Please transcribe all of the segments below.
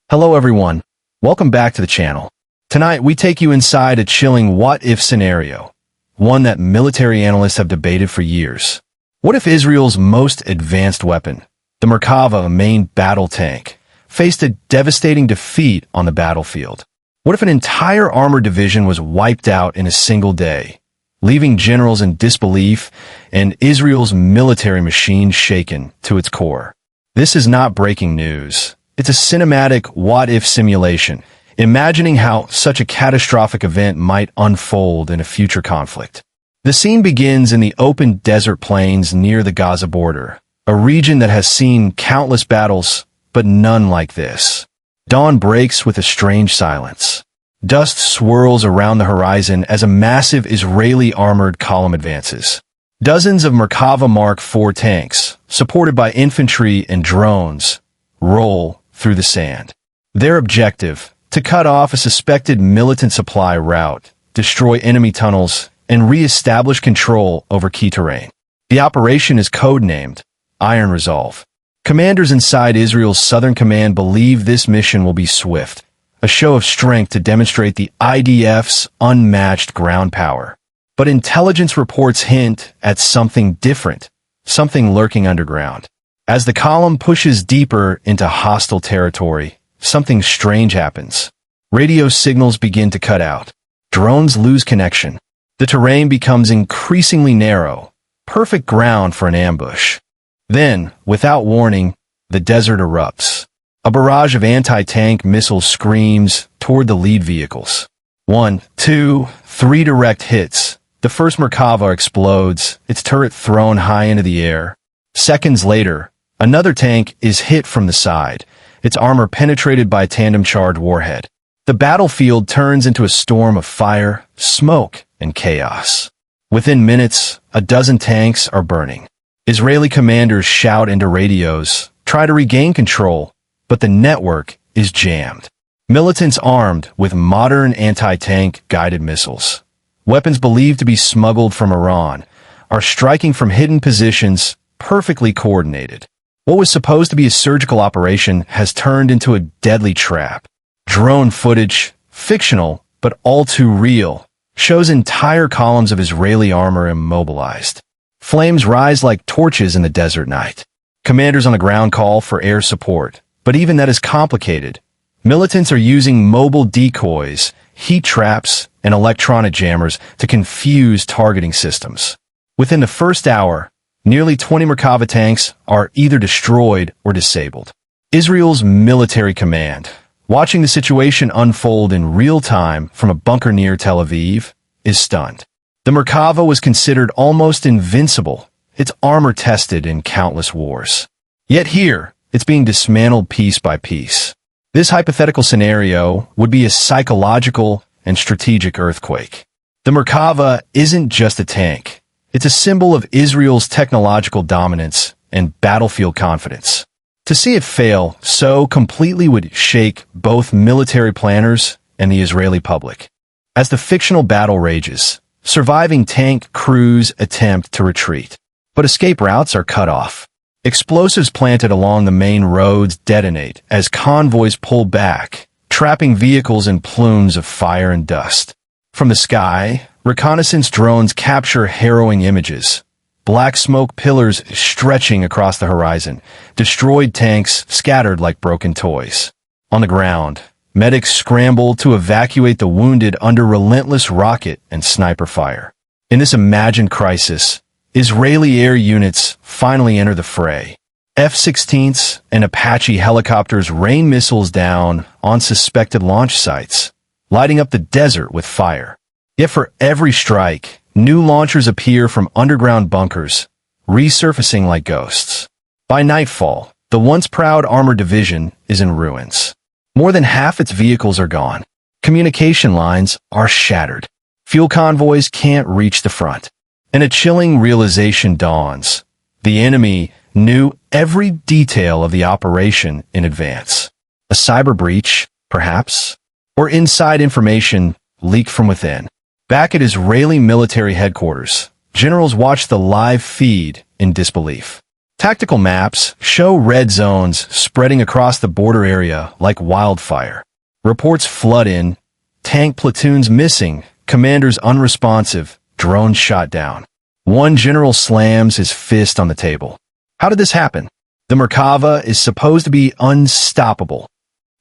Hello everyone, welcome back to the channel. Tonight we take you inside a chilling what-if scenario, one that military analysts have debated for years. What if Israel's most advanced weapon, the Merkava main battle tank, faced a devastating defeat on the battlefield? What if an entire armored division was wiped out in a single day, leaving generals in disbelief and Israel's military machine shaken to its core? This is not breaking news. It's a cinematic what-if simulation, imagining how such a catastrophic event might unfold in a future conflict. The scene begins in the open desert plains near the Gaza border, a region that has seen countless battles, but none like this. Dawn breaks with a strange silence. Dust swirls around the horizon as a massive Israeli armored column advances. Dozens of Merkava Mark IV tanks, supported by infantry and drones, roll through the sand. Their objective, to cut off a suspected militant supply route, destroy enemy tunnels, and re-establish control over key terrain. The operation is codenamed Iron Resolve. Commanders inside Israel's Southern Command believe this mission will be swift, a show of strength to demonstrate the IDF's unmatched ground power. But intelligence reports hint at something different, something lurking underground. As the column pushes deeper into hostile territory, something strange happens. Radio signals begin to cut out. Drones lose connection. The terrain becomes increasingly narrow, perfect ground for an ambush. Then, without warning, the desert erupts. A barrage of anti-tank missiles screams toward the lead vehicles. 1, 2, 3 direct hits. The first Merkava explodes, its turret thrown high into the air. Seconds later, another tank is hit from the side, its armor penetrated by a tandem-charged warhead. The battlefield turns into a storm of fire, smoke, and chaos. Within minutes, a dozen tanks are burning. Israeli commanders shout into radios, try to regain control, but the network is jammed. Militants armed with modern anti-tank guided missiles, weapons believed to be smuggled from Iran, are striking from hidden positions, perfectly coordinated. What was supposed to be a surgical operation has turned into a deadly trap. Drone footage, fictional but all too real, shows entire columns of Israeli armor immobilized. Flames rise like torches in the desert night. Commanders on the ground call for air support, but even that is complicated. Militants are using mobile decoys, heat traps, and electronic jammers to confuse targeting systems. Within the first hour, nearly 20 Merkava tanks are either destroyed or disabled. Israel's military command, watching the situation unfold in real time from a bunker near Tel Aviv, is stunned. The Merkava was considered almost invincible, its armor tested in countless wars. Yet here, it's being dismantled piece by piece. This hypothetical scenario would be a psychological and strategic earthquake. The Merkava isn't just a tank. It's a symbol of Israel's technological dominance and battlefield confidence. To see it fail so completely would shake both military planners and the Israeli public. As the fictional battle rages, surviving tank crews attempt to retreat, but escape routes are cut off. Explosives planted along the main roads detonate as convoys pull back, trapping vehicles in plumes of fire and dust. From the sky, reconnaissance drones capture harrowing images. Black smoke pillars stretching across the horizon, destroyed tanks scattered like broken toys. On the ground, medics scramble to evacuate the wounded under relentless rocket and sniper fire. In this imagined crisis, Israeli air units finally enter the fray. F-16s and Apache helicopters rain missiles down on suspected launch sites, lighting up the desert with fire. Yet for every strike, new launchers appear from underground bunkers, resurfacing like ghosts. By nightfall, the once proud armored division is in ruins. More than half its vehicles are gone. Communication lines are shattered. Fuel convoys can't reach the front. And a chilling realization dawns. The enemy knew every detail of the operation in advance. A cyber breach, perhaps? Or inside information leaked from within. Back at Israeli military headquarters, generals watch the live feed in disbelief. Tactical maps show red zones spreading across the border area like wildfire. Reports flood in, tank platoons missing, commanders unresponsive, drones shot down. One general slams his fist on the table. How did this happen? The Merkava is supposed to be unstoppable.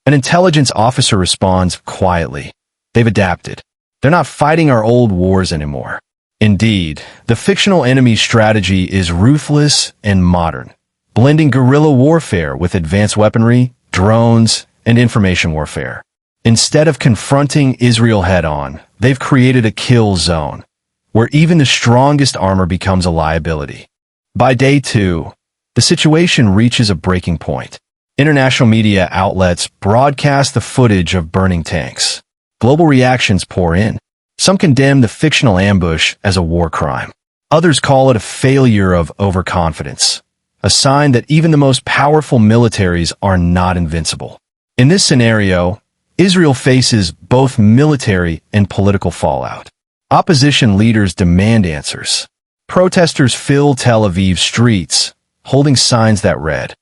An intelligence officer responds quietly. They've adapted. They're not fighting our old wars anymore. Indeed, the fictional enemy's strategy is ruthless and modern, blending guerrilla warfare with advanced weaponry, drones, and information warfare. Instead of confronting Israel head-on, they've created a kill zone, where even the strongest armor becomes a liability. By day 2, the situation reaches a breaking point. International media outlets broadcast the footage of burning tanks. Global reactions pour in. Some condemn the fictional ambush as a war crime. Others call it a failure of overconfidence, a sign that even the most powerful militaries are not invincible. In this scenario, Israel faces both military and political fallout. Opposition leaders demand answers. Protesters fill Tel Aviv streets, holding signs that read,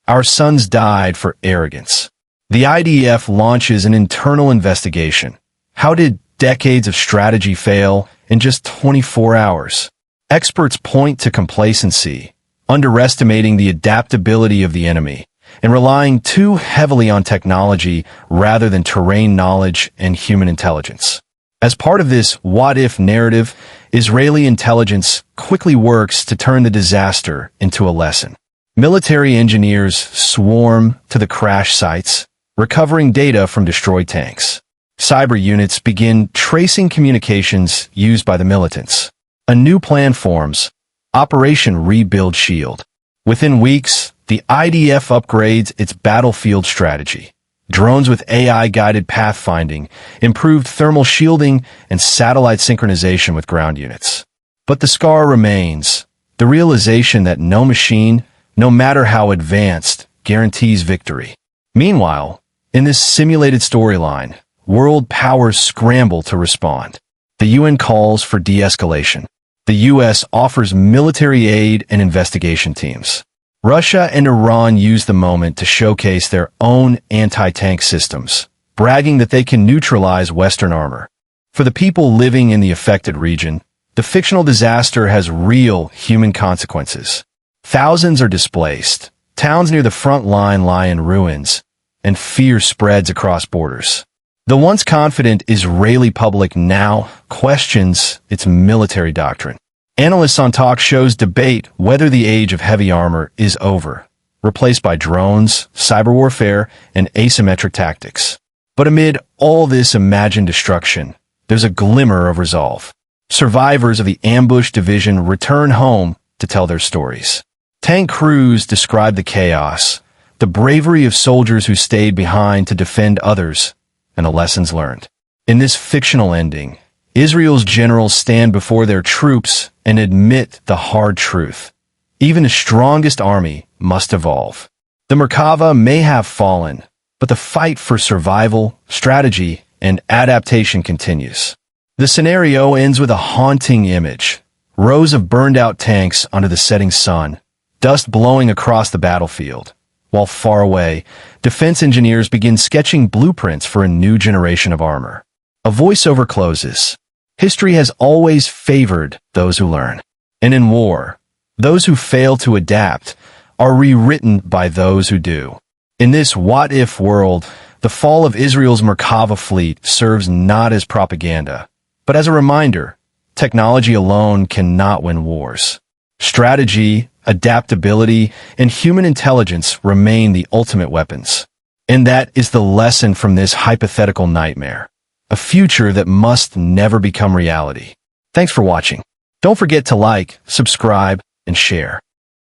"Our sons died for arrogance." The IDF launches an internal investigation. How did decades of strategy fail in just 24 hours? Experts point to complacency, underestimating the adaptability of the enemy, and relying too heavily on technology rather than terrain knowledge and human intelligence. As part of this what-if narrative, Israeli intelligence quickly works to turn the disaster into a lesson. Military engineers swarm to the crash sites, recovering data from destroyed tanks. Cyber units begin tracing communications used by the militants. A new plan forms, Operation Rebuild Shield. Within weeks, the IDF upgrades its battlefield strategy. Drones with AI-guided pathfinding, improved thermal shielding, and satellite synchronization with ground units. But the scar remains, the realization that no machine, no matter how advanced, guarantees victory. Meanwhile, in this simulated storyline, world powers scramble to respond. The UN calls for de-escalation. The US offers military aid and investigation teams. Russia and Iran use the moment to showcase their own anti-tank systems, bragging that they can neutralize Western armor. For the people living in the affected region, the fictional disaster has real human consequences. Thousands are displaced, towns near the front line lie in ruins, and fear spreads across borders. The once confident Israeli public now questions its military doctrine. Analysts on talk shows debate whether the age of heavy armor is over, replaced by drones, cyber warfare, and asymmetric tactics. But amid all this imagined destruction, there's a glimmer of resolve. Survivors of the ambush division return home to tell their stories. Tank crews describe the chaos, the bravery of soldiers who stayed behind to defend others, and the lessons learned. In this fictional ending, Israel's generals stand before their troops and admit the hard truth. Even the strongest army must evolve. The Merkava may have fallen, but the fight for survival, strategy, and adaptation continues. The scenario ends with a haunting image. Rows of burned-out tanks under the setting sun, dust blowing across the battlefield. While far away, defense engineers begin sketching blueprints for a new generation of armor. A voiceover closes. History has always favored those who learn. And in war, those who fail to adapt are rewritten by those who do. In this what-if world, the fall of Israel's Merkava fleet serves not as propaganda, but as a reminder, technology alone cannot win wars. Strategy, adaptability, and human intelligence remain the ultimate weapons. And that is the lesson from this hypothetical nightmare, a future that must never become reality. Thanks for watching. Don't forget to like, subscribe, and share.